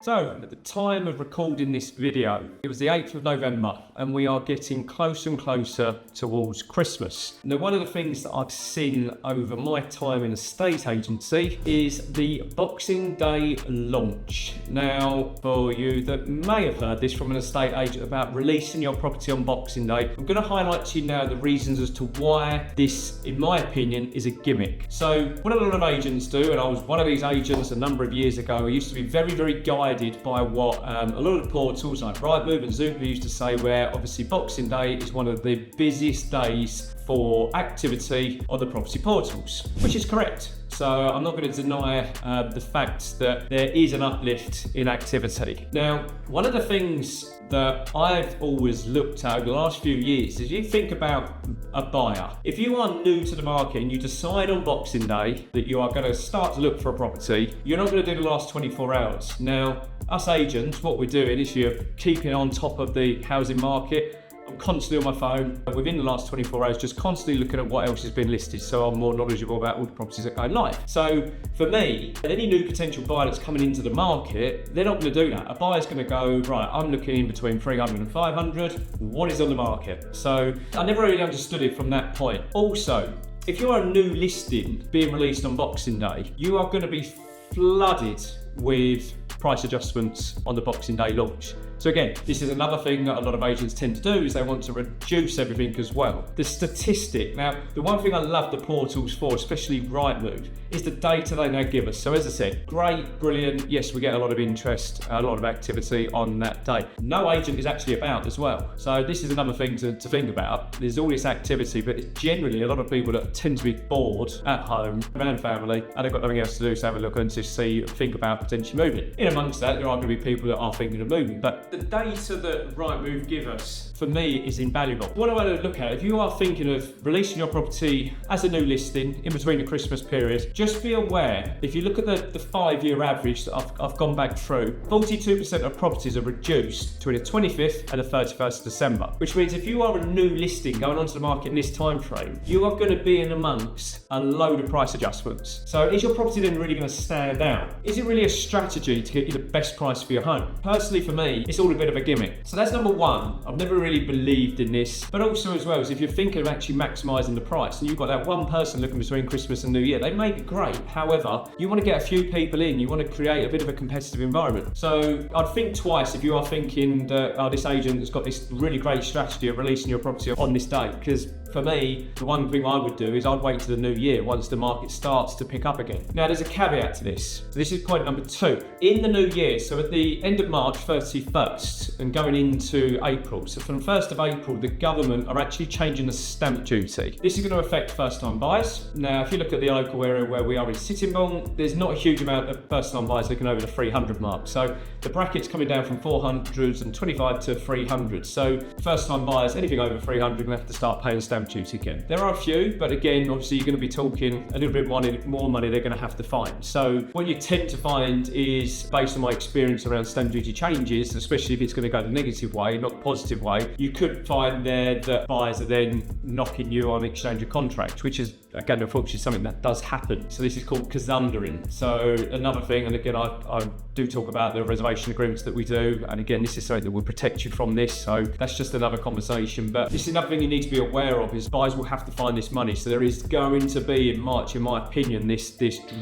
So, at the time of recording this video, it was the 8th of November and we are getting closer and closer towards Christmas. Now, one of the things that I've seen over my time in a estate agency is the Boxing Day launch. Now, for you that may have heard this from an estate agent about releasing your property on Boxing Day, I'm going to highlight to you now the reasons as to why this, in my opinion, is a gimmick. So, what a lot of agents do, and I was one of these agents a number of years ago, I used to be very guided by what a lot of the portals like Rightmove and Zoopla used to say, where obviously Boxing Day is one of the busiest days for activity on the property portals, which is correct. So I'm not going to deny the fact that there is an uplift in activity. Now, one of the things that I've always looked at over the last few years is you think about a buyer. If you are new to the market and you decide on Boxing Day that you are going to start to look for a property, you're not going to do the last 24 hours. Now, us agents, what we're doing is you're keeping on top of the housing market. I'm constantly on my phone within the last 24 hours, just constantly looking at what else has been listed, so I'm more knowledgeable about all the properties that go live. So for me, any new potential buyer that's coming into the market, they're not going to do that. A buyer's going to go, right, I'm looking in between 300 and 500, what is on the market? So I never really understood it from that point. Also, if you're a new listing being released on Boxing Day, you are going to be flooded with price adjustments on the Boxing Day launch. So again, this is another thing that a lot of agents tend to do, is they want to reduce everything as well. The statistic, now the one thing I love the portals for, especially Rightmove, is the data they now give us. So as I said, great, brilliant, yes, we get a lot of interest, a lot of activity on that day. No agent is actually about as well. So this is another thing to think about. There's all this activity, but it's generally a lot of people that tend to be bored at home, around family, and they've got nothing else to do, so have a look and just think about potentially moving. In amongst that, there are going to be people that are thinking of moving, but the data that Rightmove give us, for me, is invaluable. What I want to look at, if you are thinking of releasing your property as a new listing in between the Christmas period, just be aware, if you look at the 5-year average that I've gone back through, 42% of properties are reduced between the 25th and the 31st of December, which means if you are a new listing going onto the market in this time frame, you are going to be in amongst a load of price adjustments. So is your property then really going to stand out? Is it really a strategy to get you the best price for your home? Personally, for me, it's all a bit of a gimmick. So that's number one. I've never really believed in this, but also as well as if you're thinking of actually maximising the price and you've got that one person looking between Christmas and New Year, they may be great. However, you want to get a few people in, you want to create a bit of a competitive environment. So I'd think twice if you are thinking that this agent has got this really great strategy of releasing your property on this day, because for me, the one thing I would do is I'd wait to the new year once the market starts to pick up again. Now, there's a caveat to this. This is point number 2. In the new year, so at the end of March 31st and going into April, so from the 1st of April, the government are actually changing the stamp duty. This is going to affect first-time buyers. Now, if you look at the local area where we are in Sittingbourne, there's not a huge amount of first-time buyers looking over the 300 mark. So the bracket's coming down from 425 to 300. So first-time buyers, anything over 300, are going to have to start paying stamp duty again. There are a few, but again, obviously you're going to be talking a little bit more money they're going to have to find. So what you tend to find is, based on my experience around stamp duty changes, especially if it's going to go the negative way, not the positive way, you could find there that buyers are then knocking you on exchange of contract, which is, again, unfortunately something that does happen. So this is called gazundering. So another thing, and again, I do talk about the reservation agreements that we do, and again, this is something that will protect you from this, so that's just another conversation. But this is another thing you need to be aware of, is buyers will have to find this money. So there is going to be in March, in my opinion, this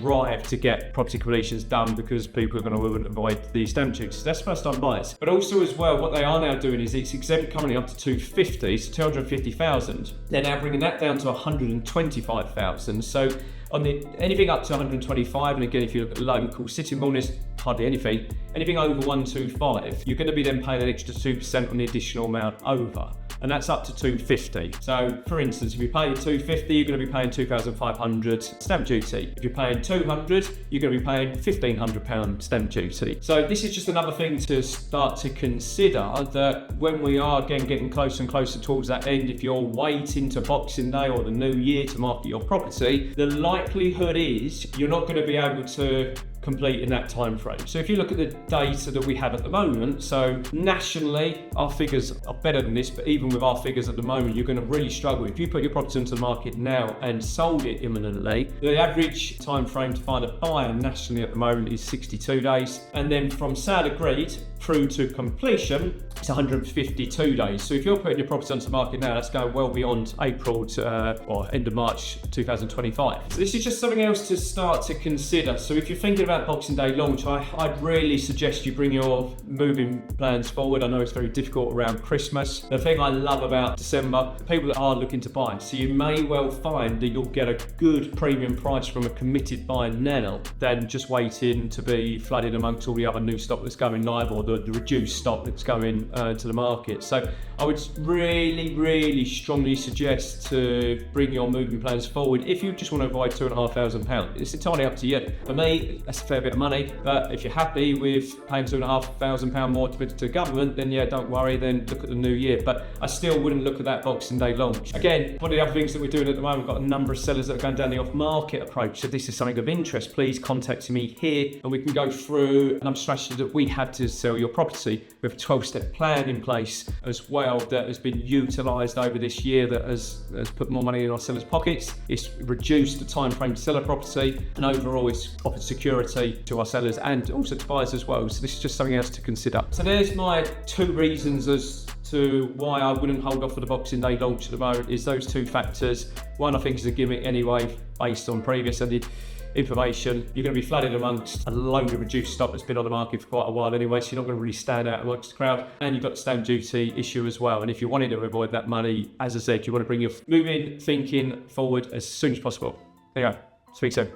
drive to get property completions done because people are going to avoid the stamp duty. So that's first time buyers. But also as well, what they are now doing is it's exempt currently up to 250, so 250,000. They're now bringing that down to 125,000. So on anything up to 125, and again, if you look at local Sittingbourne, there's hardly anything over 125, you're going to be then paying an extra 2% on the additional amount over, and that's up to 250. So for instance, if you're paying 250, you're going to be paying 2,500 stamp duty. If you're paying 200, you're going to be paying £1,500 stamp duty. So this is just another thing to start to consider, that when we are again getting closer and closer towards that end, if you're waiting to Boxing Day or the new year to market your property, the likelihood is you're not going to be able to complete in that time frame. So if you look at the data that we have at the moment, so nationally our figures are better than this, but even with our figures at the moment, you're going to really struggle. If you put your property into the market now and sold it imminently, the average time frame to find a buyer nationally at the moment is 62 days, and then from sale agreed through to completion, it's 152 days. So if you're putting your property onto the market now, that's going well beyond April to, or end of March 2025. So this is just something else to start to consider. So if you're thinking about Boxing Day launch, I'd really suggest you bring your moving plans forward. I know it's very difficult around Christmas. The thing I love about December, people that are looking to buy. So you may well find that you'll get a good premium price from a committed buyer now than just waiting to be flooded amongst all the other new stock that's going live, or the reduced stock that's going to the market. So I would really strongly suggest to bring your moving plans forward if you just want to avoid £2,500. It's entirely up to you. For me, that's a fair bit of money, but if you're happy with paying £2,500 more to the government, then yeah, don't worry, then look at the new year. But I still wouldn't look at that Boxing Day launch. Again, one of the other things that we're doing at the moment, we've got a number of sellers that are going down the off-market approach. So if this is something of interest, please contact me here and we can go through another strategy that we had to sell your property with a 12-step plan in place as well that has been utilised over this year, that has put more money in our sellers' pockets. It's reduced the time frame to sell a property, and overall it's offered security to our sellers and also to buyers as well. So this is just something else to consider. So there's my 2 reasons as to why I wouldn't hold off for the Boxing Day launch at the moment, is those 2 factors. One, I think, is a gimmick anyway, based on previous information. You're going to be flooded amongst a load of reduced stock that's been on the market for quite a while anyway, so you're not going to really stand out amongst the crowd. And you've got the stamp duty issue as well. And if you wanted to avoid that money, as I said, you want to bring your moving thinking forward as soon as possible. There you go. Speak soon.